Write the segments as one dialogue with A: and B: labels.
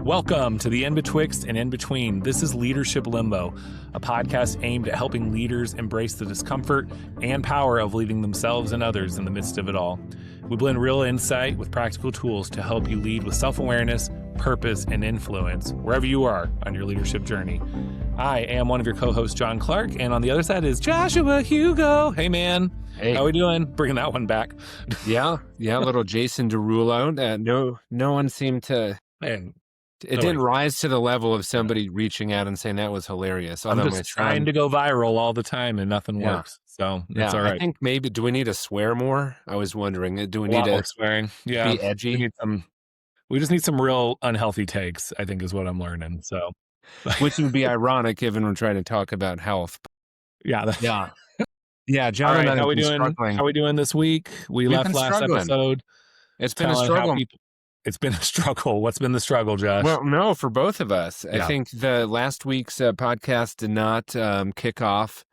A: Welcome to the In-Betwixt and In-Between. This is Leadership Limbo, a podcast aimed at helping leaders embrace the discomfort and power of leading themselves and others in the midst of it all. We blend real insight with practical tools to help you lead with self-awareness, purpose, and influence wherever you are on your leadership journey. I am one of your co-hosts, John Clark, and on the other side is Joshua Hugo. Hey, man.
B: Hey.
A: How we doing? Bringing that one back.
B: Yeah, little Jason Derulo. No one seemed to...
A: Man,
B: It didn't rise to the level of somebody reaching out and saying that was hilarious.
A: I'm just trying to go viral all the time and nothing works. So it's all right.
B: I think maybe, do we need to swear more? I was wondering, do we need to
A: swearing? Yeah.
B: Be edgy?
A: We just need some real unhealthy takes, I think is what I'm learning. So,
B: which would be ironic given we're trying to talk about health.
A: Yeah.
B: Yeah, John.
A: All right, how we doing? How we doing this week? We've left last
B: struggling.
A: episode.
B: It's been a struggle.
A: It's been a struggle. What's been the struggle, Josh?
B: Well, no, for both of us. I think the last week's podcast did not kick off.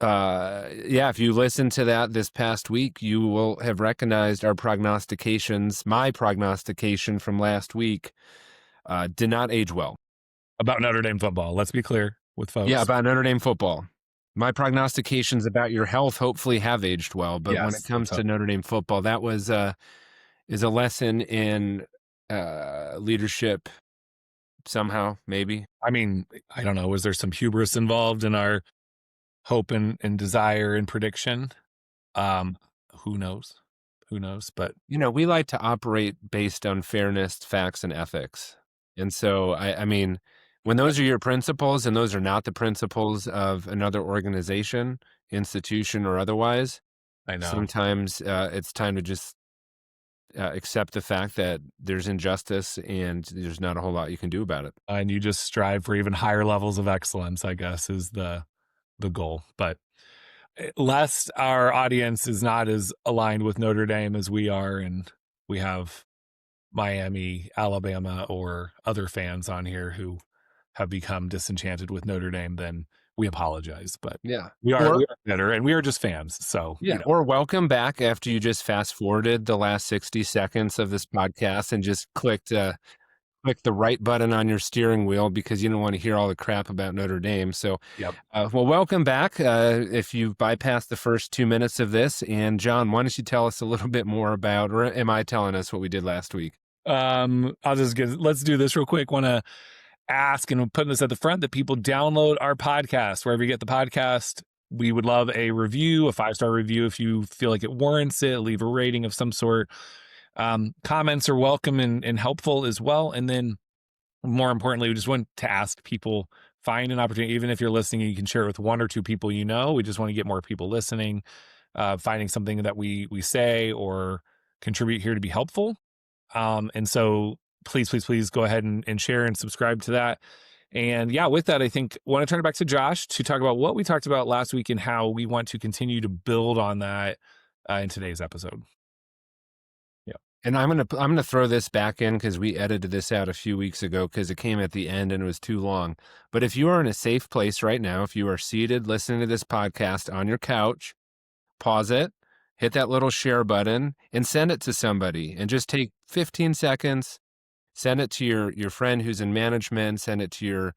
B: If you listen to that this past week, you will have recognized our prognostications. My prognostication from last week did not age well.
A: About Notre Dame football. Let's be clear with folks.
B: Yeah, about Notre Dame football. My prognostications about your health hopefully have aged well, but when it comes to Notre Dame football, that was is a lesson in leadership somehow, maybe.
A: I mean, I don't know. Was there some hubris involved in our hope and desire and prediction? Who knows? But,
B: we like to operate based on fairness, facts, and ethics. And so, I mean, when those are your principles and those are not the principles of another organization, institution, or otherwise,
A: I know
B: sometimes it's time to just accept the fact that there's injustice and there's not a whole lot you can do about it.
A: And you just strive for even higher levels of excellence, I guess, is the goal. But lest our audience is not as aligned with Notre Dame as we are, and we have Miami, Alabama, or other fans on here who have become disenchanted with Notre Dame, then we apologize. But we are better, and we are just fans. So
B: or welcome back after you just fast forwarded the last 60 seconds of this podcast and just clicked the right button on your steering wheel because you don't want to hear all the crap about Notre Dame. So, welcome back. If you've bypassed the first 2 minutes of this, and John, why don't you tell us a little bit more about, or am I telling us what we did last week?
A: Let's do this real quick. Want to ask, and I'm putting this at the front, that people download our podcast wherever you get the podcast. We would love a review, a 5-star review if you feel like it warrants it. Leave a rating of some sort. Comments are welcome and helpful as well. And then more importantly, we just want to ask people, find an opportunity, even if you're listening and you can share it with one or two people we just want to get more people listening, finding something that we say or contribute here to be helpful. And so please go ahead and share and subscribe to that. And with that, I think I want to turn it back to Josh to talk about what we talked about last week and how we want to continue to build on that in today's episode.
B: And I'm gonna throw this back in because we edited this out a few weeks ago because it came at the end and it was too long. But if you are in a safe place right now, if you are seated listening to this podcast on your couch, pause it, hit that little share button, and send it to somebody. And just take 15 seconds. Send it to your friend who's in management. Send it to your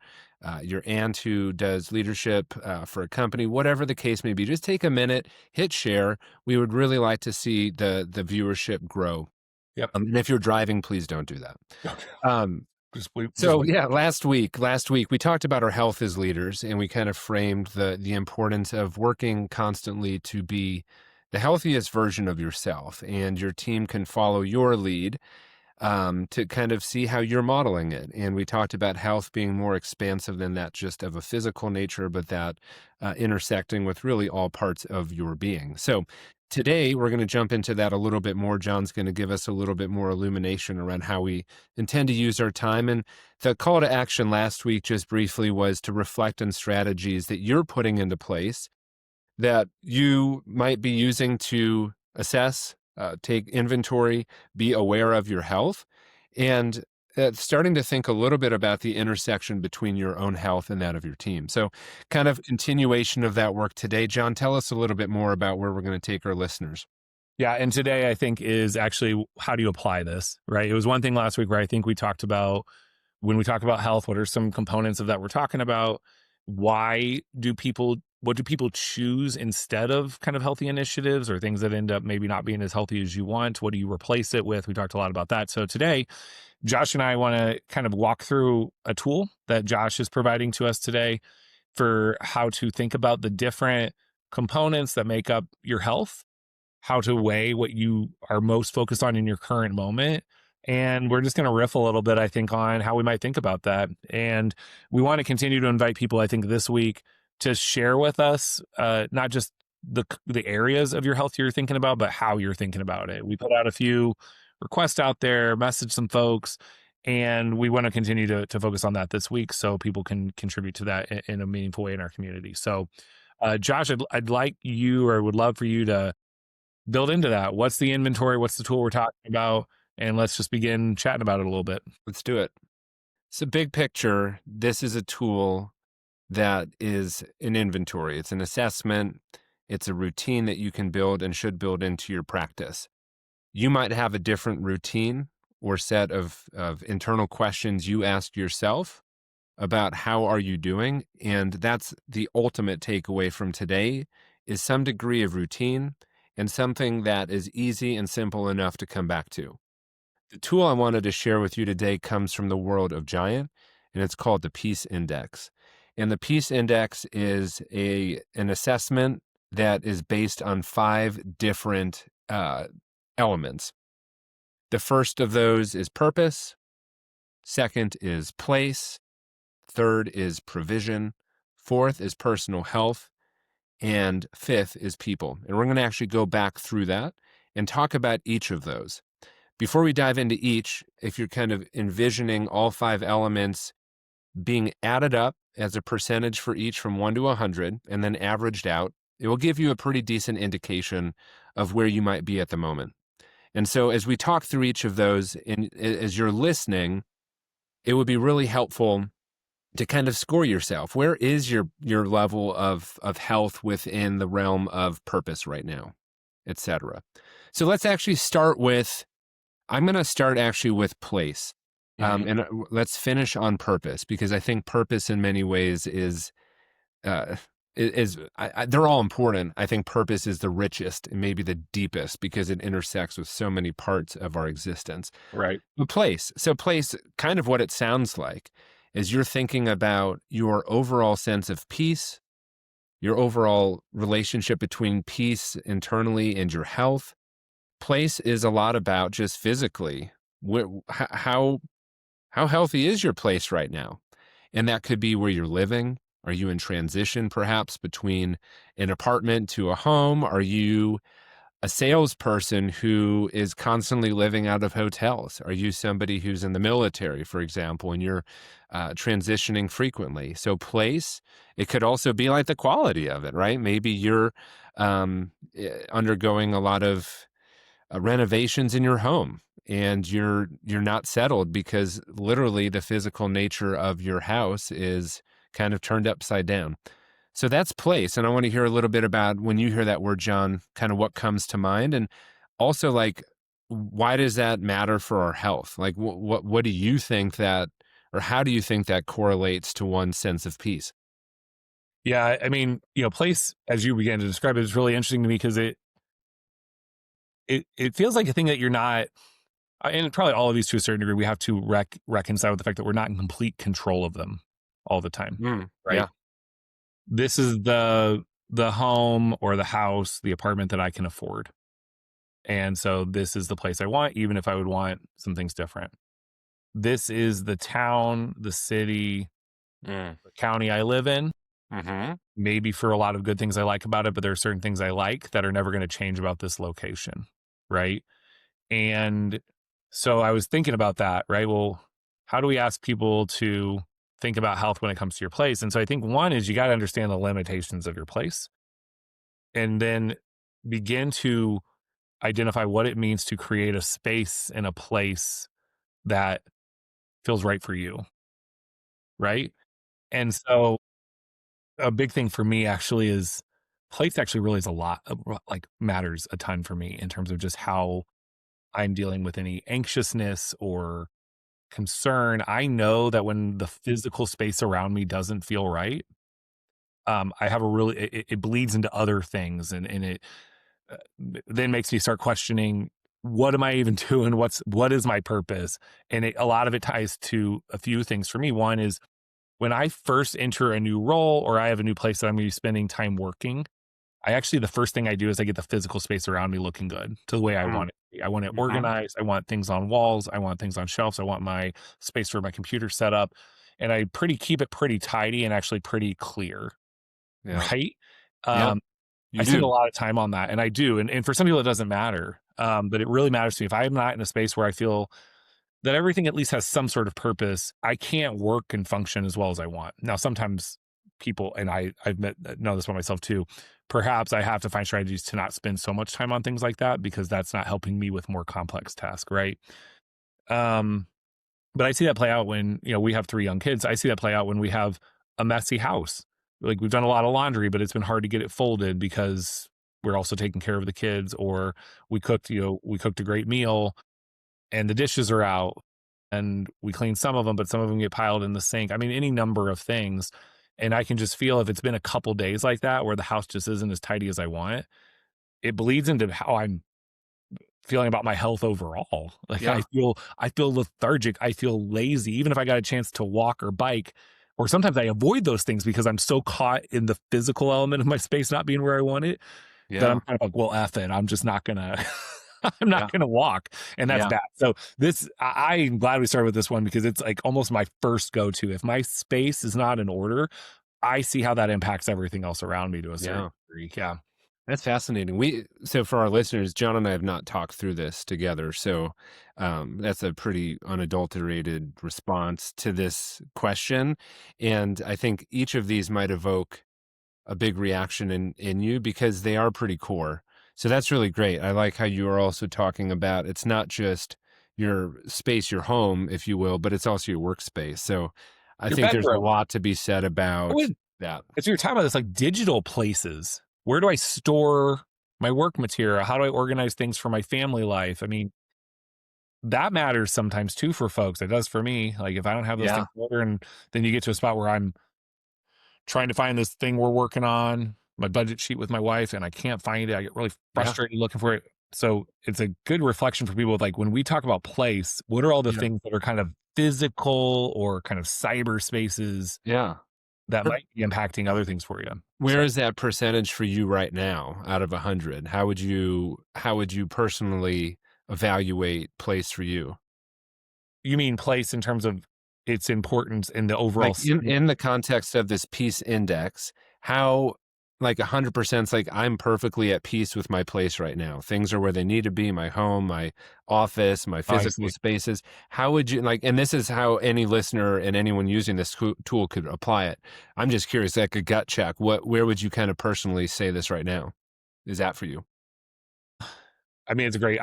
B: aunt who does leadership for a company, whatever the case may be. Just take a minute, hit share. We would really like to see the viewership grow.
A: Yep.
B: And if you're driving, please don't do that. Last week we talked about our health as leaders, and we kind of framed the importance of working constantly to be the healthiest version of yourself, and your team can follow your lead to kind of see how you're modeling it. And we talked about health being more expansive than that, just of a physical nature, but that intersecting with really all parts of your being. So today, we're going to jump into that a little bit more. John's going to give us a little bit more illumination around how we intend to use our time. And the call to action last week, just briefly, was to reflect on strategies that you're putting into place that you might be using to assess, take inventory, be aware of your health, and starting to think a little bit about the intersection between your own health and that of your team. So kind of continuation of that work today. John, tell us a little bit more about where we're going to take our listeners.
A: Yeah. And today I think is actually, how do you apply this, right? It was one thing last week where I think we talked about when we talk about health, what are some components of that we're talking about? What do people choose instead of kind of healthy initiatives or things that end up maybe not being as healthy as you want? What do you replace it with? We talked a lot about that. So today, Josh and I want to kind of walk through a tool that Josh is providing to us today for how to think about the different components that make up your health, how to weigh what you are most focused on in your current moment. And we're just going to riff a little bit, I think, on how we might think about that. And we want to continue to invite people, I think, this week to share with us, not just the areas of your health you're thinking about, but how you're thinking about it. We put out a few requests out there, message some folks, and we want to continue to focus on that this week so people can contribute to that in a meaningful way in our community. So, Josh, I'd like you, or would love for you to build into that. What's the inventory? What's the tool we're talking about? And let's just begin chatting about it a little bit.
B: Let's do it. So big picture, this is a tool that is an inventory. It's an assessment. It's a routine that you can build and should build into your practice. You might have a different routine or set of internal questions you ask yourself about how are you doing. And that's the ultimate takeaway from today is some degree of routine and something that is easy and simple enough to come back to. The tool I wanted to share with you today comes from the world of Giant, and it's called the Peace Index. And the Peace Index is an assessment that is based on 5 different elements. The first of those is purpose. Second is place. Third is provision. Fourth is personal health. And fifth is people. And we're going to actually go back through that and talk about each of those. Before we dive into each, if you're kind of envisioning all 5 elements being added up as a percentage for each from 1 to 100 and then averaged out, it will give you a pretty decent indication of where you might be at the moment. And so as we talk through each of those, and as you're listening, it would be really helpful to kind of score yourself. Where is your level of health within the realm of purpose right now, et cetera? So let's actually I'm going to start actually with place. And let's finish on purpose, because I think purpose in many ways they're all important. I think purpose is the richest and maybe the deepest because it intersects with so many parts of our existence.
A: Right.
B: But place, kind of what it sounds like is you're thinking about your overall sense of peace, your overall relationship between peace internally and your health. Place is a lot about just physically, how healthy is your place right now? And that could be where you're living. Are you in transition perhaps between an apartment to a home? Are you a salesperson who is constantly living out of hotels? Are you somebody who's in the military, for example, and you're transitioning frequently? So place, it could also be like the quality of it, right? Maybe you're undergoing a lot of renovations in your home and you're not settled because literally the physical nature of your house is kind of turned upside down. So that's place. And I want to hear a little bit about, when you hear that word, John, kind of what comes to mind, and also like, why does that matter for our health? Like what do you think that, or how do you think that correlates to one's sense of peace?
A: Yeah. I mean, place, as you began to describe it, is really interesting to me because it feels like a thing that you're not, and probably all of these to a certain degree, we have to reconcile with the fact that we're not in complete control of them all the time. Right.
B: Yeah.
A: This is the home or the house, the apartment that I can afford. And so this is the place I want, even if I would want some things different. This is the town, the city, the county I live in.
B: Mm-hmm.
A: Maybe for a lot of good things I like about it, but there are certain things I like that are never going to change about this location. Right. And so I was thinking about that, right? Well, how do we ask people to think about health when it comes to your place? And so I think one is you got to understand the limitations of your place and then begin to identify what it means to create a space and a place that feels right for you. Right. And so a big thing for me actually is place actually really is a lot of, like, matters a ton for me in terms of just how I'm dealing with any anxiousness or concern, I know that when the physical space around me doesn't feel right, I have a really it bleeds into other things, and it then makes me start questioning, what am I even doing? What is my purpose? And a lot of it ties to a few things for me. One is when I first enter a new role or I have a new place that I'm going to be spending time working, I actually, the first thing I do is I get the physical space around me looking good to the way I
B: Mm.
A: want it to be. I want it
B: Mhm.
A: organized. I want things on walls. I want things on shelves. I want my space for my computer set up. And I keep it pretty tidy and actually pretty clear.
B: Yeah.
A: Right.
B: Yeah.
A: Um, I
B: You
A: spend a
B: do.
A: lot of time on that, and I do. And for some people, it doesn't matter. But it really matters to me. If I'm not in a space where I feel that everything at least has some sort of purpose, I can't work and function as well as I want. Now, sometimes people, and know this about myself too, perhaps I have to find strategies to not spend so much time on things like that because that's not helping me with more complex tasks, right? Um, but I see that play out when, we have 3 young kids. I see that play out when we have a messy house. Like, we've done a lot of laundry, but it's been hard to get it folded because we're also taking care of the kids, or we cooked a great meal and the dishes are out, and we clean some of them, but some of them get piled in the sink. I mean, any number of things. And I can just feel if it's been a couple days like that where the house just isn't as tidy as I want, it bleeds into how I'm feeling about my health overall. Like,
B: Yeah.
A: I feel lethargic. I feel lazy, even if I got a chance to walk or bike. Or sometimes I avoid those things because I'm so caught in the physical element of my space not being where I want it, that I'm
B: Yeah.
A: kind of like, well, F it. I'm just not gonna I'm not
B: Yeah.
A: gonna walk. And that's
B: Yeah.
A: bad. So I'm glad we started with this one because it's like almost my first go-to. If my space is not in order, I see how that impacts everything else around me to a certain
B: Yeah.
A: degree. Yeah.
B: That's fascinating. So for our listeners, John and I have not talked through this together. So that's a pretty unadulterated response to this question. And I think each of these might evoke a big reaction in you because they are pretty core. So that's really great. I like how you are also talking about it's not just your space, your home, if you will, but it's also your workspace. So I
A: Your
B: think there's a
A: bedroom.
B: lot to be said
A: I
B: about
A: would
B: that.
A: As we were talking about this, like digital places. Where do I store my work material? How do I organize things for my family life? I mean, that matters sometimes too for folks. It does for me. Like, if I don't have those
B: Yeah.
A: things in order, and then you get to a spot where I'm trying to find this thing we're working on, my budget sheet with my wife, and I can't find it. I get really
B: Yeah.
A: frustrated looking for it. So it's a good reflection for people, like, when we talk about place, what are all the
B: Yeah.
A: things that are kind of physical or kind of cyber spaces
B: Yeah.
A: that
B: But
A: might be impacting other things for you?
B: where
A: So
B: is that percentage for you right now out of 100? How would you personally evaluate place for you?
A: you mean place in terms of its importance in the overall
B: Like in the context of this peace index, how like 100% is like I'm perfectly at peace with my place right now. Things are where they need to be, my home, my office, my
A: I
B: physical
A: see.
B: spaces. How would you like, and this is how any listener and anyone using this tool could apply it. I'm just curious, like a gut check. Where would you kind of personally say this right now? Is that for you?
A: I mean, it's a great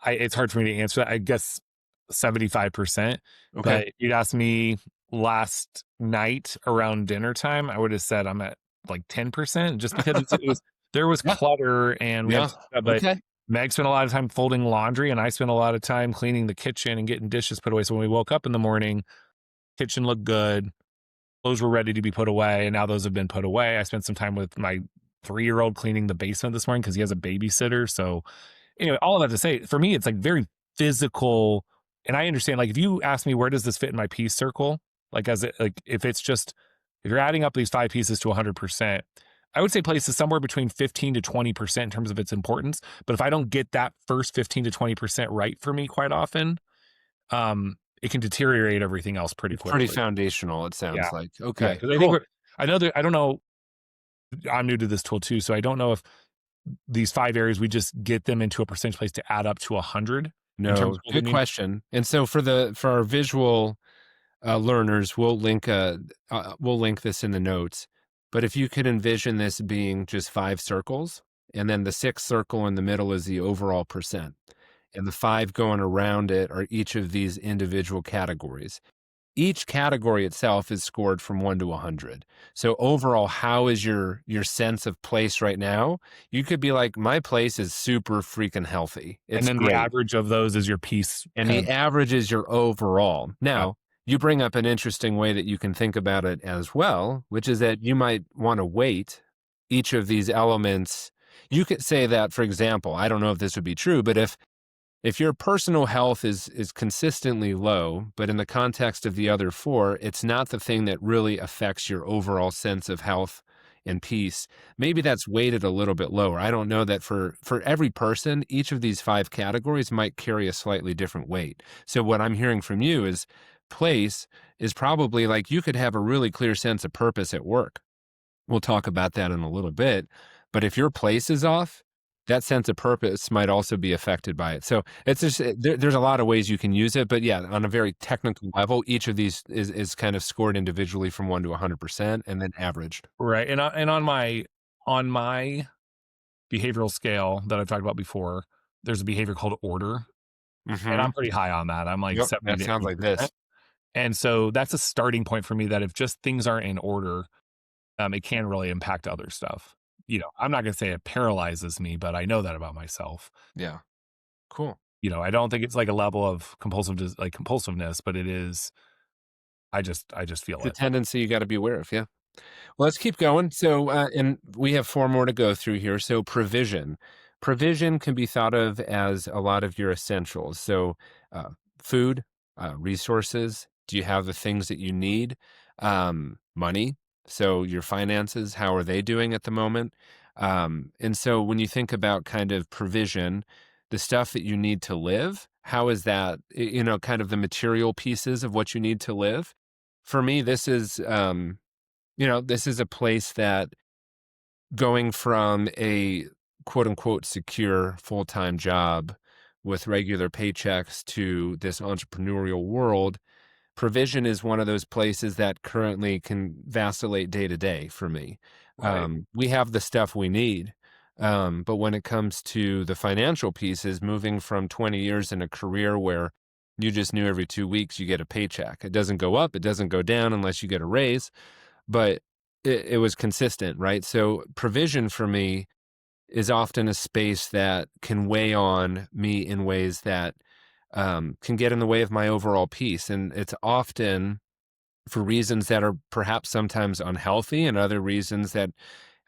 A: it's hard for me to answer that. I guess 75%,
B: Okay.
A: but you'd ask me last night around dinner time, I would have said I'm at like 10% just because it was there was
B: Yeah.
A: clutter and we had
B: Yeah.
A: stuff, but
B: Okay.
A: Meg spent a lot of time folding laundry and I spent a lot of time cleaning the kitchen and getting dishes put away. So when we woke up in the morning, kitchen looked good, clothes were ready to be put away, and now those have been put away. I spent some time with my 3-year-old cleaning the basement this morning because he has a babysitter. So anyway, all of that to say, for me, it's like very physical. And I understand, like, if you ask me where does this fit in my piece circle, like, if you're adding up these 5 pieces to 100%, I would say place is somewhere between 15 to 20% in terms of its importance. But if I don't get that first 15 to 20% right for me quite often, it can deteriorate everything else pretty
B: It's pretty
A: quickly.
B: foundational, it
A: Yeah.
B: sounds like.
A: Yeah.
B: Okay,
A: Cause I think
B: cool.
A: I know that, I don't know, I'm new to this tool too. So I don't know if these 5 areas, we just get them into a percentage place to add up to 100 in terms
B: No,
A: of what we
B: good
A: mean.
B: question. And so for our visual learners, we'll link this in the notes. But if you could envision this being just 5 circles, and then the sixth circle in the middle is the overall percent, and the 5 going around it are each of these individual categories. each category itself is scored from 1 to 100. So overall, how is your sense of place right now? You could be like, my place is super freaking healthy.
A: And
B: It's
A: then the
B: great.
A: average of those is your peace
B: And
A: kind
B: the
A: of.
B: average is your overall.
A: Yeah.
B: Now, you bring up an interesting way that you can think about it as well, which is that you might want to weight each of these elements. You could say that, for example, I don't know if this would be true, but if your personal health is consistently low, but in the context of the other four, it's not the thing that really affects your overall sense of health and peace, maybe that's weighted a little bit lower. I don't know that for every person, each of these five categories might carry a slightly different weight. So what I'm hearing from you is place is probably like you could have a really clear sense of purpose at work. We'll talk about that in a little bit. But if your place is off, that sense of purpose might also be affected by it. So it's just there's a lot of ways you can use it. But yeah, on a very technical level, each of these is kind of scored individually from 1 to 100% and then averaged.
A: Right. And on my behavioral scale that I've talked about before, there's a behavior called order, and
B: Hmm.
A: I'm pretty high on that. I'm like
B: Yep.
A: 70
B: That
A: to
B: sounds like
A: 80%.
B: this.
A: And so that's a starting point for me that if just things aren't in order, it can really impact other stuff. I'm not gonna say it paralyzes me, but I know that about myself.
B: Yeah. Cool.
A: I don't think it's like a level of compulsiveness, but it is. I just feel
B: It's a
A: it.
B: tendency you got to be aware of. Yeah. Well, let's keep going. So, and we have four more to go through here. So, provision. Provision can be thought of as a lot of your essentials. So, uh, food, resources. Do you have the things that you need? Money. So, your finances, how are they doing at the moment? And so, when you think about kind of provision, the stuff that you need to live, how is that, kind of the material pieces of what you need to live? For me, this is a place that going from a quote unquote secure full time job with regular paychecks to this entrepreneurial world, provision is one of those places that currently can vacillate day to day for me.
A: Right.
B: We have the stuff we need. But when it comes to the financial pieces, moving from 20 years in a career where you just knew every 2 weeks you get a paycheck, it doesn't go up, it doesn't go down unless you get a raise, but it was consistent, right? So provision for me is often a space that can weigh on me in ways that can get in the way of my overall peace. And it's often for reasons that are perhaps sometimes unhealthy and other reasons that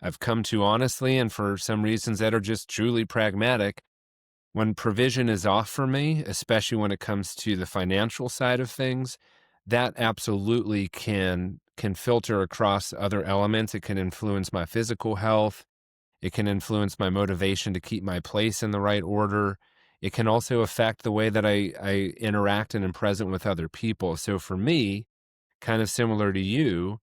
B: I've come to honestly, and for some reasons that are just truly pragmatic. When provision is off for me, especially when it comes to the financial side of things, that absolutely can filter across other elements. It can influence my physical health. It can influence my motivation to keep my place in the right order. It can also affect the way that I interact and am present with other people. So for me, kind of similar to you,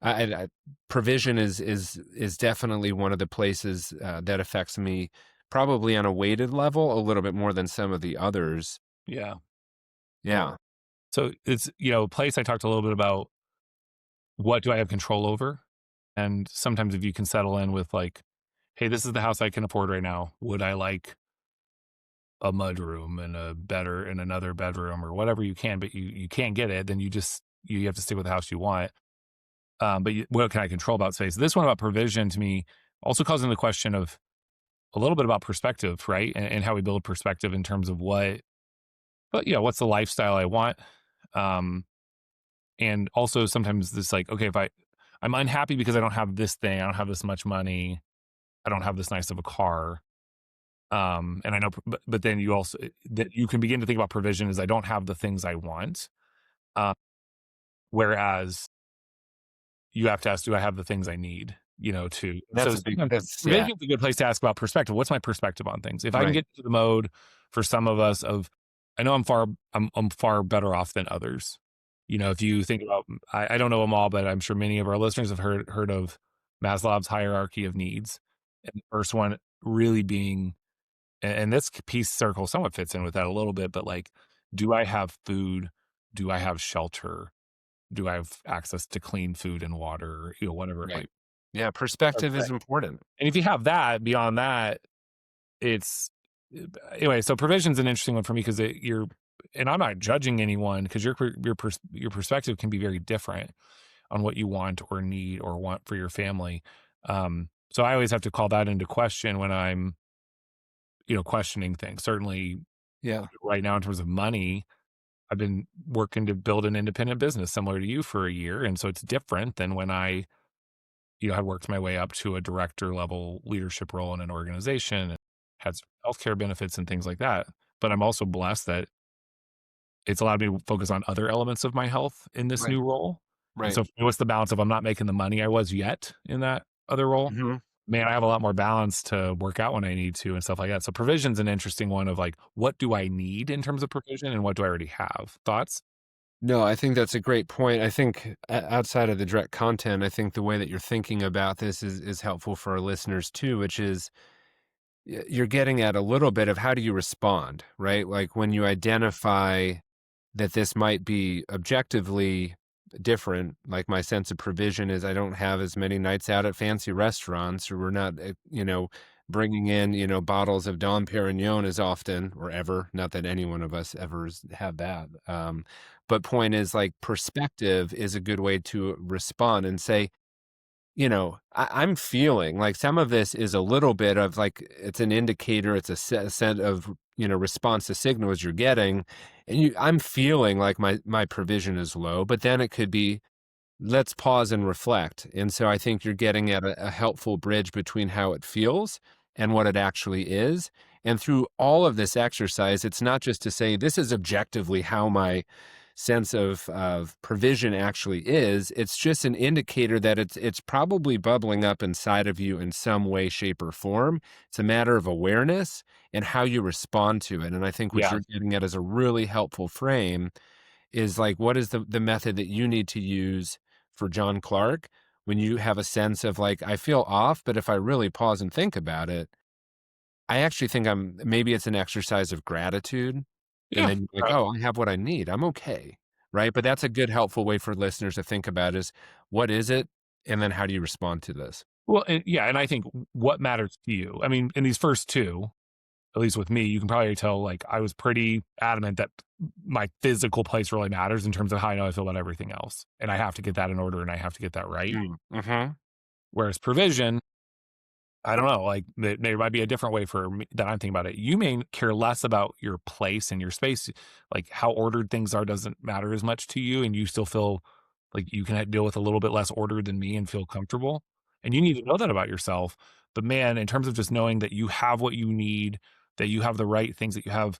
B: I provision is definitely one of the places that affects me, probably on a weighted level, a little bit more than some of the others.
A: Yeah.
B: Yeah.
A: So it's, place I talked a little bit about what do I have control over? And sometimes if you can settle in with like, hey, this is the house I can afford right now. Would I like a mudroom and another bedroom or whatever you can, but you can't get it, then you have to stick with the house you want. But what can I control about space? This one about provision to me also calls into the question of a little bit about perspective, right? And how we build perspective in terms of what's the lifestyle I want? Um, and also sometimes this like, okay, if I'm unhappy because I don't have this thing, I don't have this much money, I don't have this nice of a car. And I know, but then you also that you can begin to think about provision as I don't have the things I want. Uh, Whereas you have to ask, do I have the things I need? So
B: That's a big
A: sometimes
B: that's yeah,
A: provision is a good place to ask about perspective. What's my perspective on things? If I can
B: right.
A: get to the mode for some of us of, I know I'm far better off than others. If you think about, I don't know them all, but I'm sure many of our listeners have heard of Maslow's hierarchy of needs. And the first one really being, and this peace circle somewhat fits in with that a little bit, but like, do I have food? Do I have shelter? Do I have access to clean food and water? Whatever it
B: Right.
A: might
B: Yeah,
A: be.
B: perspective is important.
A: And if you have that, beyond that, it's anyway. So provision's an interesting one for me because and I'm not judging anyone because your perspective can be very different on what you want or need or want for your family. So I always have to call that into question when I'm, questioning things. Certainly
B: Yeah.
A: right now in terms of money, I've been working to build an independent business similar to you for a year. And so it's different than when I, had worked my way up to a director level leadership role in an organization and had some healthcare benefits and things like that. But I'm also blessed that it's allowed me to focus on other elements of my health in this
B: Right.
A: new role. And
B: Right.
A: so for me, what's the balance of I'm not making the money I was yet in that other role?
B: Mhm.
A: Man, I have a lot more balance to work out when I need to and stuff like that. So provision's an interesting one of like, what do I need in terms of provision and what do I already have? Thoughts?
B: No, I think that's a great point. I think outside of the direct content, I think the way that you're thinking about this is helpful for our listeners too, which is you're getting at a little bit of how do you respond, right? Like when you identify that this might be objectively different, like my sense of provision is I don't have as many nights out at fancy restaurants, or we're not, bringing in, bottles of Dom Perignon as often or ever. Not that any one of us ever have that. But point is, like, perspective is a good way to respond and say, I'm feeling like some of this is a little bit of like it's an indicator, it's a set of response to signals you're getting, and I'm feeling like my provision is low, but then it could be let's pause and reflect. And so I think you're getting at a helpful bridge between how it feels and what it actually is. And through all of this exercise, it's not just to say this is objectively how my sense of provision actually is. It's just an indicator that it's probably bubbling up inside of you in some way, shape, or form. It's a matter of awareness and how you respond to it. And I think what
A: Yeah.
B: you're getting at is a really helpful frame is like, what is the method that you need to use for John Clark when you have a sense of like, I feel off, but if I really pause and think about it, I actually think maybe it's an exercise of gratitude. And
A: Yeah.
B: then like, oh, I have what I need. I'm okay. Right. But that's a good, helpful way for listeners to think about is what is it? And then how do you respond to this?
A: Well, and, yeah. And I think what matters to you, I mean, in these first two, at least with me, you can probably tell like I was pretty adamant that my physical place really matters in terms of how I know I feel about everything else. And I have to get that in order and I have to get that right.
B: Mm-hmm.
A: Whereas provision, I don't know, like there might be a different way for me that I'm thinking about it. You may care less about your place and your space, like how ordered things are doesn't matter as much to you, and you still feel like you can deal with a little bit less order than me and feel comfortable. And you need to know that about yourself. But man, in terms of just knowing that you have what you need, that you have the right things, that you have,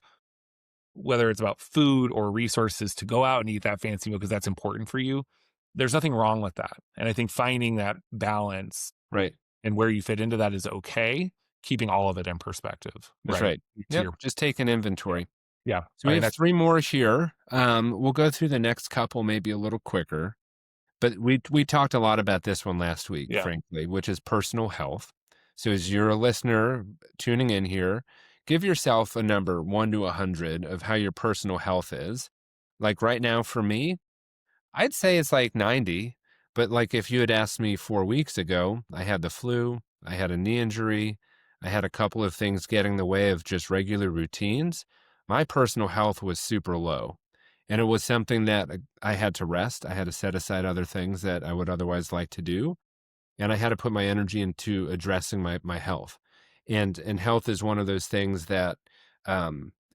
A: whether it's about food or resources to go out and eat that fancy meal because that's important for you, there's nothing wrong with that. And I think finding that balance
B: Right.
A: and where you fit into that is okay, keeping all of it in perspective,
B: That's
A: right?
B: right.
A: To
B: Yep.
A: your
B: Just take an
A: yeah,
B: inventory.
A: yeah,
B: So
A: I
B: we
A: think
B: have
A: that's
B: three more here. We'll go through the next couple maybe a little quicker, but we talked a lot about this one last week,
A: yeah,
B: frankly, which is personal health. So as you're a listener tuning in here, give yourself a number 1 to 100 of how your personal health is. Like right now for me, I'd say it's like 90, but like if you had asked me 4 weeks ago, I had the flu, I had a knee injury, I had a couple of things get in the way of just regular routines. My personal health was super low. And it was something that I had to rest. I had to set aside other things that I would otherwise like to do. And I had to put my energy into addressing my health. And health is one of those things that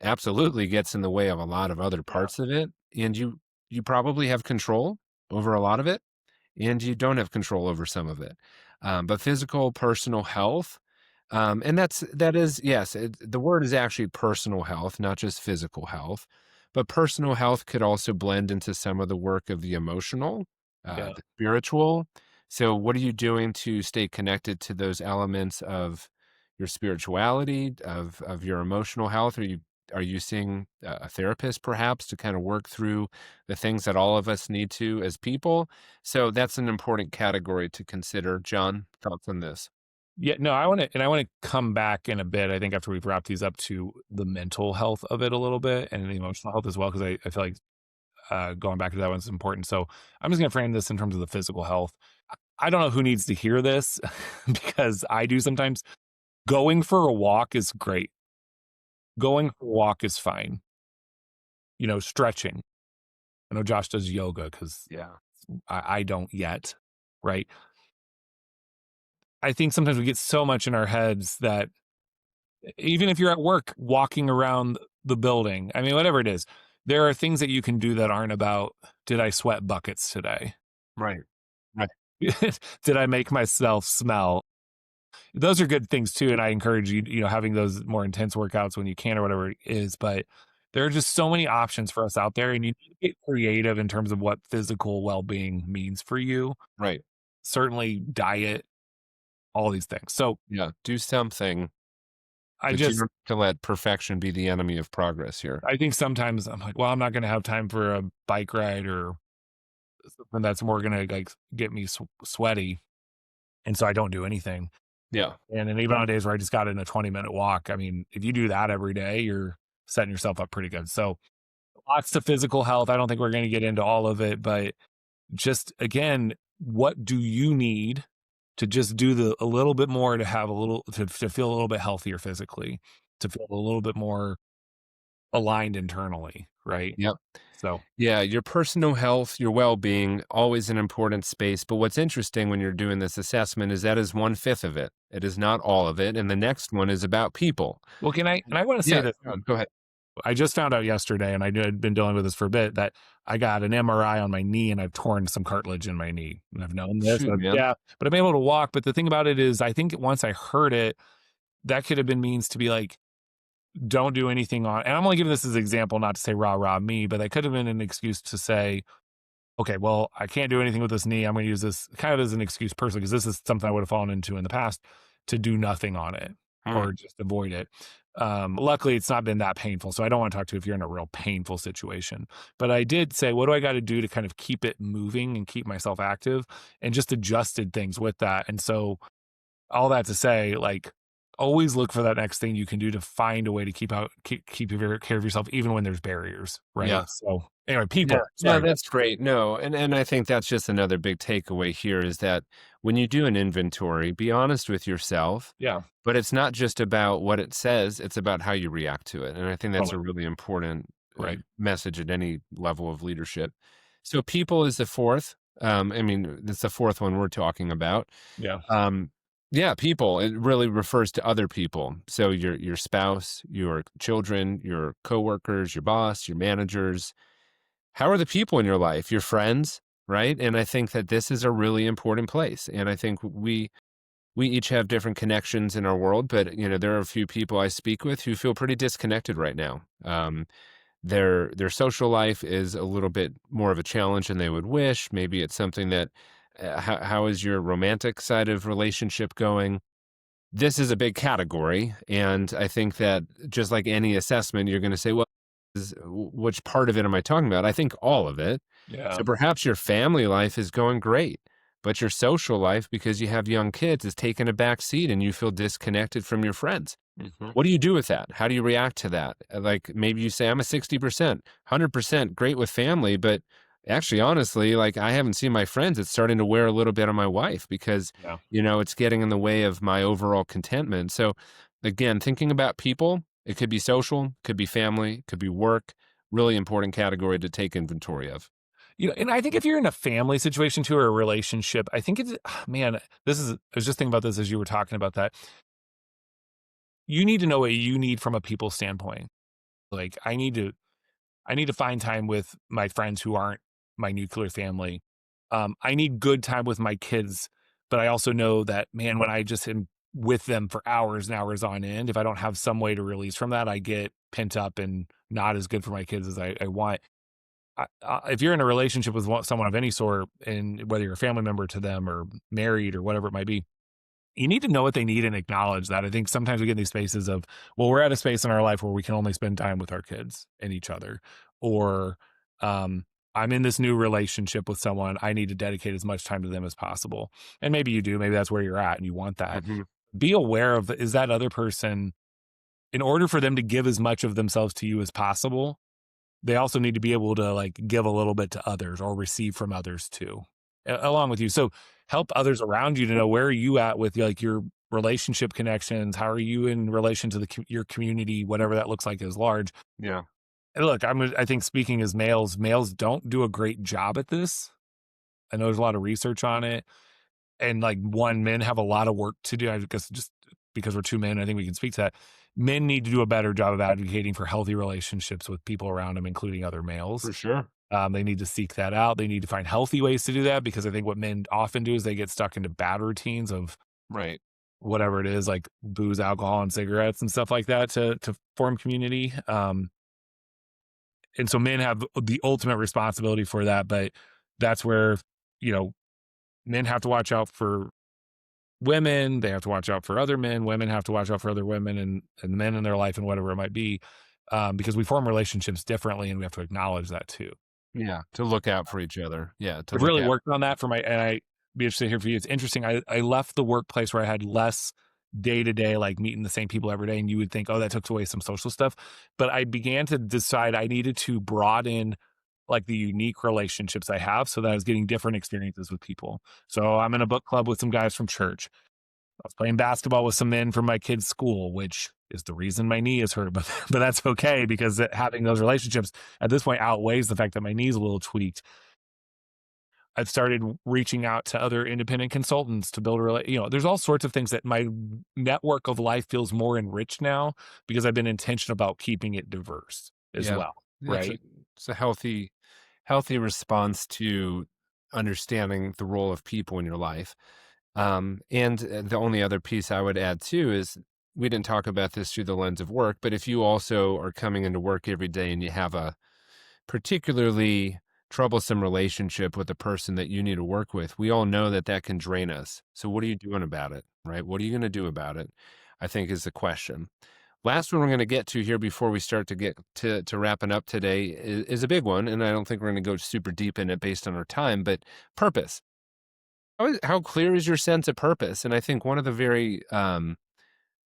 B: absolutely gets in the way of a lot of other
A: yeah,
B: parts of it. And you probably have control over a lot of it, and you don't have control over some of it. But physical, personal health, and that is yes, the word is actually personal health, not just physical health. But personal health could also blend into some of the work of the emotional,
A: yeah.
B: the spiritual. So, what are you doing to stay connected to those elements of your spirituality, of your emotional health? Are you seeing a therapist perhaps to kind of work through the things that all of us need to as people? So that's an important category to consider. John, thoughts on this?
A: Yeah, no, I wanna come back in a bit, I think after we've wrapped these up to the mental health of it a little bit and the emotional health as well, because I feel like, going back to that one's important. So, I'm just gonna frame this in terms of the physical health. I don't know who needs to hear this because I do sometimes. Going for a walk is great. Going for a walk is fine. stretching. I know Josh does yoga because
B: Yeah.
A: I don't yet, right? I think sometimes we get so much in our heads that even if you're at work walking around the building, I mean, whatever it is, there are things that you can do that aren't about, did I sweat buckets today?
B: Right. Right.
A: Did I make myself smell? Those are good things too. And I encourage you, having those more intense workouts when you can or whatever it is. But there are just so many options for us out there. And you need to get creative in terms of what physical well being means for you.
B: Right.
A: Certainly, diet, all these things. So
B: Yeah. Do something,
A: I
B: but you
A: just,
B: don't have to let perfection be the enemy of progress here.
A: I think sometimes I'm like, well, I'm not going to have time for a bike ride or something that's more going to like get me sweaty. And so I don't do anything.
B: Yeah.
A: And then even on days where I just got in a 20-minute walk, I mean, if you do that every day, you're setting yourself up pretty good. So lots of physical health. I don't think we're going to get into all of it, but just again, what do you need to just do a little bit more to have a little to feel a little bit healthier physically, to feel a little bit more aligned internally, right?
B: Yep.
A: So
B: Yeah, your personal health, your well-being, always an important space. But what's interesting when you're doing this assessment is that is 1/5 of it. It is not all of it. And the next one is about people.
A: well, can I and I want to say
B: Yeah,
A: this.
B: go ahead.
A: I just found out yesterday, and I had been dealing with this for a bit, that I got an MRI on my knee and I've torn some cartilage in my knee. And I've known this,
B: Shoot, man.
A: yeah, but I'm able to walk. But the thing about it is, I think once I heard it, that could have been means to be like, don't do anything on. And I'm only giving this as an example, not to say rah rah me, but that could have been an excuse to say, okay, well, I can't do anything with this knee. I'm going to use this kind of as an excuse personally, because this is something I would have fallen into in the past, to do nothing on it
B: Hmm.
A: or just avoid it. Luckily, it's not been that painful. So I don't want to talk to you if you're in a real painful situation. But I did say, what do I got to do to kind of keep it moving and keep myself active, and just adjusted things with that. And so all that to say, like, always look for that next thing you can do to find a way to keep care of yourself, even when there's barriers, right?
B: Yeah.
A: So anyway,
B: Yeah,
A: people,
B: no,
A: sorry.
B: that's great. No, and I think that's just another big takeaway here is that when you do an inventory, be honest with yourself,
A: Yeah,
B: but it's not just about what it says, it's about how you react to it. And I think that's
A: totally.
B: a really important
A: Right.
B: message at any level of leadership. So people is the fourth. I mean, that's the fourth one we're talking about.
A: Yeah.
B: Um, yeah, people. It really refers to other people. So your spouse, your children, your coworkers, your boss, your managers. How are the people in your life? Your friends, right? And I think that this is a really important place. And I think we each have different connections in our world, but there are a few people I speak with who feel pretty disconnected right now. Their social life is a little bit more of a challenge than they would wish. Maybe it's something that how is your romantic side of relationship going? This is a big category, and I think that just like any assessment, you're going to say, well, which part of it am I talking about? I think all of it.
A: Yeah.
B: So perhaps your family life is going great, but your social life, because you have young kids, is taking a back seat and you feel disconnected from your friends.
A: Mhm.
B: What do you do with that? How do you react to that? Like maybe you say, I'm a 60%, 100% great with family, but actually, honestly, like I haven't seen my friends. It's starting to wear a little bit on my wife because,
A: Yeah.
B: it's getting in the way of my overall contentment. So again, thinking about people, it could be social, could be family, could be work, really important category to take inventory of.
A: And I think if you're in a family situation too, or a relationship, I think it's, man, I was just thinking about this as you were talking about that. You need to know what you need from a people standpoint. Like, I need to find time with my friends who aren't my nuclear family. I need good time with my kids, but I also know that, man, when I just am with them for hours and hours on end, if I don't have some way to release from that, I get pent up and not as good for my kids as I want. If you're in a relationship with someone of any sort, and whether you're a family member to them or married or whatever it might be, you need to know what they need and acknowledge that. I think sometimes we get in these spaces of, well, we're at a space in our life where we can only spend time with our kids and each other, or I'm in this new relationship with someone. I need to dedicate as much time to them as possible. And maybe you do. Maybe that's where you're at and you want that.
B: Mhm.
A: Be aware of, is that other person, in order for them to give as much of themselves to you as possible, they also need to be able to like give a little bit to others or receive from others too, along with you. So help others around you to know, where are you at with like your relationship connections? How are you in relation to your community, whatever that looks like is large.
B: Yeah.
A: And look, I think speaking as males don't do a great job at this. I know there's a lot of research on it, and like men have a lot of work to do. I guess just because we're two men, I think we can speak to that. Men need to do a better job of advocating for healthy relationships with people around them, including other males.
B: For sure.
A: They need to seek that out. They need to find healthy ways to do that because I think what men often do is they get stuck into bad routines of
B: Right.
A: whatever it is, like booze, alcohol, and cigarettes and stuff like that to form community. And so men have the ultimate responsibility for that, but that's where, you know, men have to watch out for women, they have to watch out for other men, women have to watch out for other women and the men in their life and whatever it might be, because we form relationships differently and we have to acknowledge that too.
B: Yeah. To look out for each other. Yeah. To
A: I've
B: look
A: really
B: out.
A: worked on that for my and I be interested to hear for you. It's interesting. I left the workplace where I had less day to day, like meeting the same people every day, and you would think, oh, that took away some social stuff. But I began to decide I needed to broaden like the unique relationships I have so that I was getting different experiences with people. So I'm in a book club with some guys from church. I was playing basketball with some men from my kids' school, which is the reason my knee is hurt, but that's okay because having those relationships at this point outweighs the fact that my knee is a little tweaked. I've started reaching out to other independent consultants to build there's all sorts of things that my network of life feels more enriched now because I've been intentional about keeping it diverse as
B: Yeah.
A: well,
B: It's a,
A: right?
B: it's a healthy response to understanding the role of people in your life. And the only other piece I would add too is we didn't talk about this through the lens of work, but if you also are coming into work every day and you have a particularly troublesome relationship with the person that you need to work with, we all know that that can drain us. So what are you doing about it, right? What are you going to do about it? I think is the question. Last one we're going to get to here before we start to get to wrapping up today is a big one, and I don't think we're going to go super deep in it based on our time, but purpose. How clear is your sense of purpose? And I think one of the very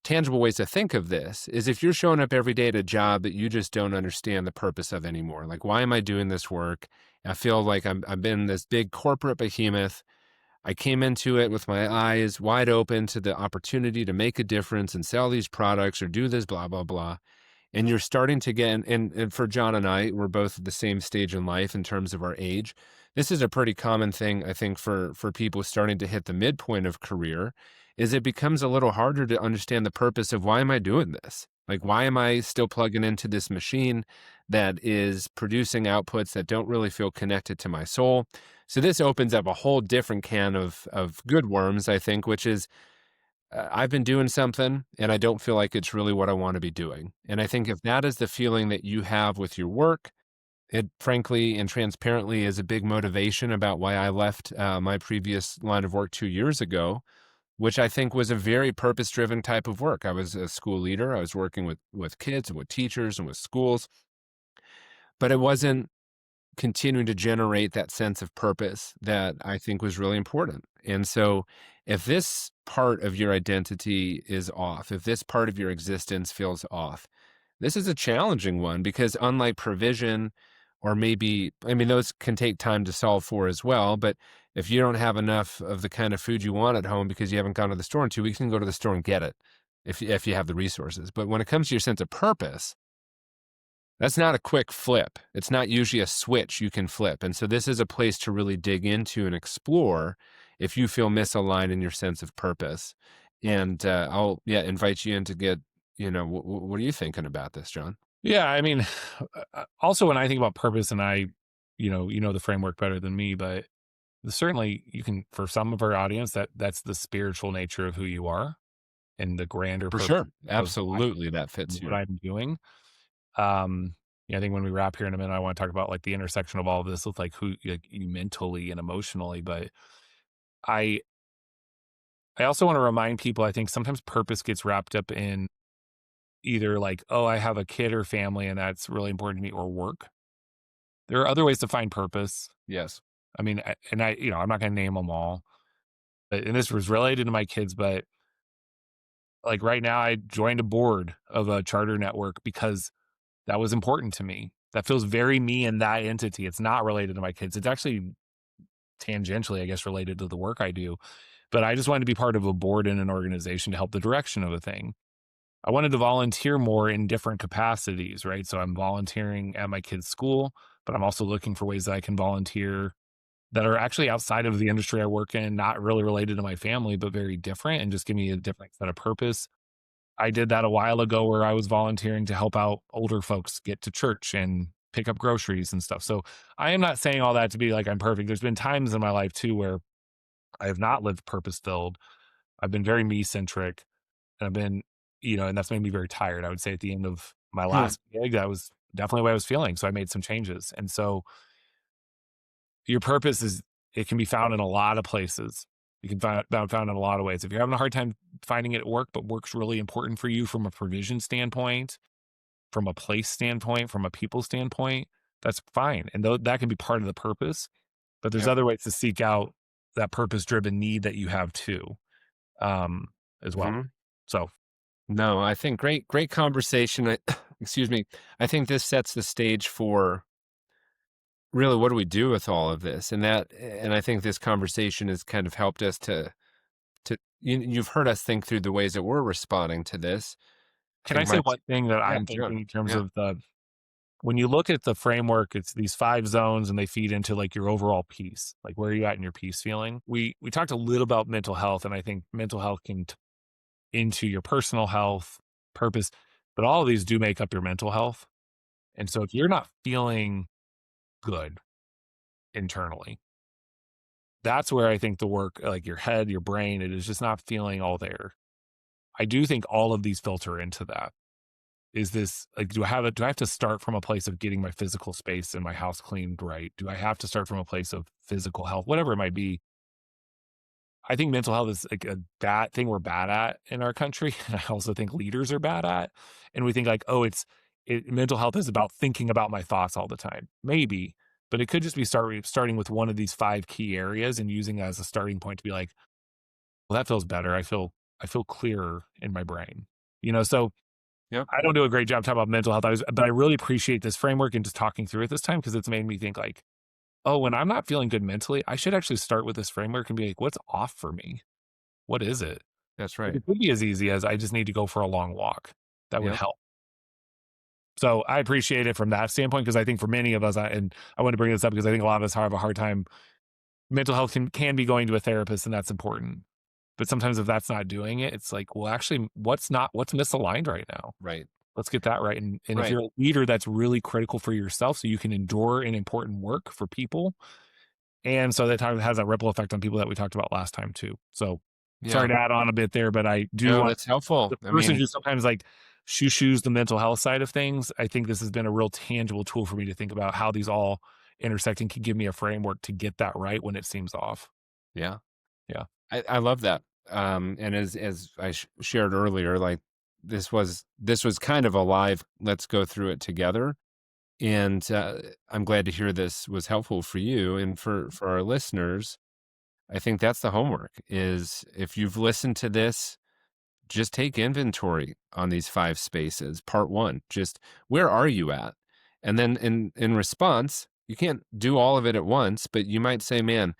B: tangible ways to think of this is if you're showing up every day at a job that you just don't understand the purpose of anymore. Like, why am I doing this work? I feel like I've been this big corporate behemoth. I came into it with my eyes wide open to the opportunity to make a difference and sell these products or do this, blah, blah, blah. And you're starting to get, and for John and I, we're both at the same stage in life in terms of our age. This is a pretty common thing, I think, for people starting to hit the midpoint of career, is it becomes a little harder to understand the purpose of why am I doing this? Like, why am I still plugging into this machine that is producing outputs that don't really feel connected to my soul? So this opens up a whole different can of good worms, I think, which is I've been doing something and I don't feel like it's really what I want to be doing. And I think if that is the feeling that you have with your work, it frankly and transparently is a big motivation about why I left my previous line of work 2 years ago, which I think was a very purpose driven type of work. I was a school leader. I was working with kids and with teachers and with schools, but it wasn't continuing to generate that sense of purpose that I think was really important. And so, if this part of your identity is off, if this part of your existence feels off, this is a challenging one because, unlike provision, or maybe, I mean, those can take time to solve for as well. But if you don't have enough of the kind of food you want at home because you haven't gone to the store in 2 weeks, you can go to the store and get it if you have the resources. But when it comes to your sense of purpose, that's not a quick flip. It's not usually a switch you can flip. And so this is a place to really dig into and explore if you feel misaligned in your sense of purpose. And I'll invite you in to get, what are you thinking about this, John?
A: Yeah, I mean, also when I think about purpose, and you know the framework better than me, but certainly you can for some of our audience that's the spiritual nature of who you are and the grander
B: For
A: purpose
B: sure.
A: of
B: Absolutely. That fits
A: what
B: you.
A: I'm doing. Um, yeah, I think when we wrap here in a minute, I want to talk about like the intersection of all of this with like who like you mentally and emotionally. But I I also want to remind people I think sometimes purpose gets wrapped up in either like, oh, I have a kid or family and that's really important to me, or work. There are other ways to find purpose.
B: Yes.
A: I mean, I'm not going to name them all, but, and this was related to my kids, but like right now, I joined a board of a charter network because that was important to me. That feels very me and that entity. It's not related to my kids. It's actually tangentially, I guess, related to the work I do. But I just wanted to be part of a board in an organization to help the direction of a thing. I wanted to volunteer more in different capacities, right? So I'm volunteering at my kids' school, but I'm also looking for ways that I can volunteer that are actually outside of the industry I work in, not really related to my family, but very different and just give me a different set of purpose. I did that a while ago where I was volunteering to help out older folks get to church and pick up groceries and stuff. So I am not saying all that to be like I'm perfect. There's been times in my life too where I have not lived purpose filled. I've been very me centric and I've been, and that's made me very tired. I would say at the end of my
B: Hmm.
A: last gig, that was definitely what I was feeling. So I made some changes. And so your purpose it can be found in a lot of places. You can found in a lot of ways. If you're having a hard time finding it at work, but work's really important for you from a provision standpoint, from a place standpoint, from a people standpoint, that's fine. And that can be part of the purpose. But there's
B: Yep.
A: other ways to seek out that purpose driven need that you have too, um, as well.
B: Hmm.
A: So
B: No, I think great conversation. Excuse me. I think this sets the stage for really what do we do with all of this, and I think this conversation has kind of helped us you've heard us think through the ways that we're responding to this. I
A: can I
B: think
A: say
B: my
A: one thing that
B: yeah,
A: I'm
B: sure.
A: thinking in terms
B: Yeah.
A: of when you look at the framework, it's these 5 zones and they feed into like your overall peace. Like where are you at in your peace feeling? We talked a little about mental health, and I think mental health can into your personal health, purpose, but all of these do make up your mental health. And so if you're not feeling good internally, that's where I think the work, like your head, your brain, it is just not feeling all there. I do think all of these filter into that. Is this like, do I have to start from a place of getting my physical space and my house cleaned right? Do I have to start from a place of physical health, whatever it might be? I think mental health is like a bad thing we're bad at in our country. And I also think leaders are bad at. And we think like, oh, mental health is about thinking about my thoughts all the time. Maybe, but it could just be starting with one of these 5 key areas and using it as a starting point to be like, well, that feels better. I feel clearer in my brain. So
B: Yep.
A: I don't do a great job talking about mental health. But I really appreciate this framework and just talking through it this time because it's made me think like, oh, when I'm not feeling good mentally, I should actually start with this framework and be like, what's off for me? What is it?
B: That's
A: Like,
B: right.
A: it could be as easy as I just need to go for a long walk. That would
B: Yep.
A: help. So I appreciate it from that standpoint because I think for many of us, and I want to bring this up because I think a lot of us have a hard time. Mental health can be going to a therapist, and that's important. But sometimes if that's not doing it, it's like, well, actually, what's misaligned right now?
B: Right.
A: Let's get that right. And if
B: Right.
A: you're a leader, that's really critical for yourself, so you can endure an important work for people. And so that kind of has a ripple effect on people that we talked about last time too. So sorry
B: Yeah.
A: to add on a bit there, but I do
B: No,
A: want
B: that's helpful.
A: the
B: I
A: person
B: mean,
A: who sometimes like shoes the mental health side of things. I think this has been a real tangible tool for me to think about how these all intersect and can give me a framework to get that right when it seems off.
B: yeah.
A: Yeah.
B: I love that. And as I shared earlier, like this was kind of a live. Let's go through it together. And I'm glad to hear this was helpful for you and for our listeners. I think that's the homework. Is if you've listened to this, just take inventory on these 5 spaces. Part one, just where are you at? And then in response, you can't do all of it at once, but you might say, man,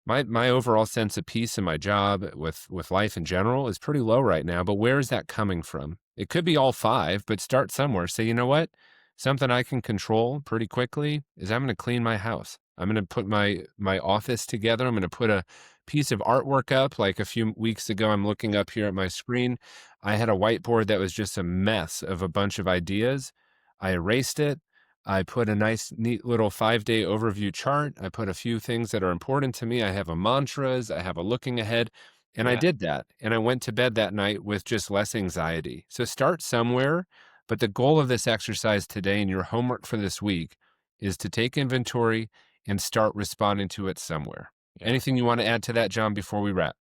B: my overall sense of peace in my job with life in general is pretty low right now, but where is that coming from? It could be all 5, but start somewhere. Say, you know what? Something I can control pretty quickly is I'm going to clean my house. I'm going to put my office together. I'm going to put a piece of artwork up. Like a few weeks ago, I'm looking up here at my screen. I had a whiteboard that was just a mess of a bunch of ideas. I erased it. I put a nice, neat little 5-day overview chart. I put a few things that are important to me. I have a mantras. I have a looking ahead. And I
A: Yeah.
B: did that. And I went to bed that night with just less anxiety. So start somewhere. But the goal of this exercise today and your homework for this week is to take inventory and start responding to it somewhere.
A: Yeah.
B: Anything you want to add to that, John, before we wrap?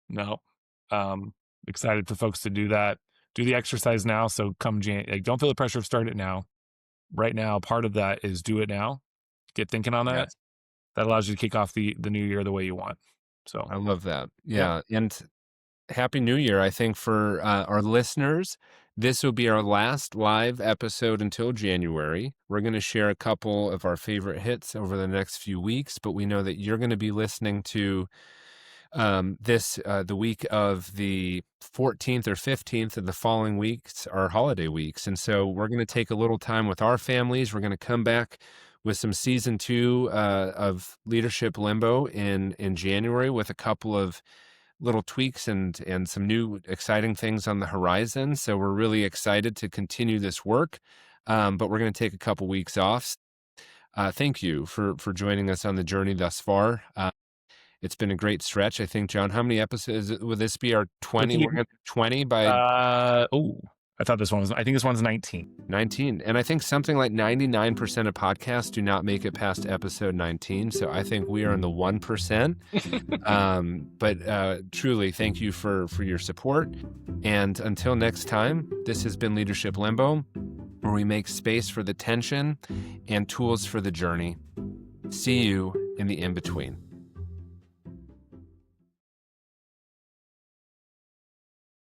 A: No. Um, Excited for folks to do that. Do the exercise now. So like, don't feel the pressure of start it now. Right now, part of that is do it now. Get thinking on that.
B: Yes.
A: That allows you to kick off the new year the way you want. So,
B: I love that.
A: yeah,
B: Yeah. And Happy New Year. I think for our listeners, this will be our last live episode until January. We're going to share a couple of our favorite hits over the next few weeks, but we know that you're going to be listening to The week of the 14th or 15th of the following weeks are holiday weeks. And so we're going to take a little time with our families. We're going to come back with some season 2 of Leadership Limbo in January with a couple of little tweaks and some new exciting things on the horizon. So we're really excited to continue this work, but we're going to take a couple weeks off. Thank you for joining us on the journey thus far. It's been a great stretch. I think, John, how many episodes will this be? Our 20? We're going to 20 by
A: I thought I think this one's 19.
B: 19. And I think something like 99% of podcasts do not make it past episode 19. So I think we are in the 1%. But truly, thank you for your support. And until next time, this has been Leadership Limbo, where we make space for the tension and tools for the journey. See you in the in-between.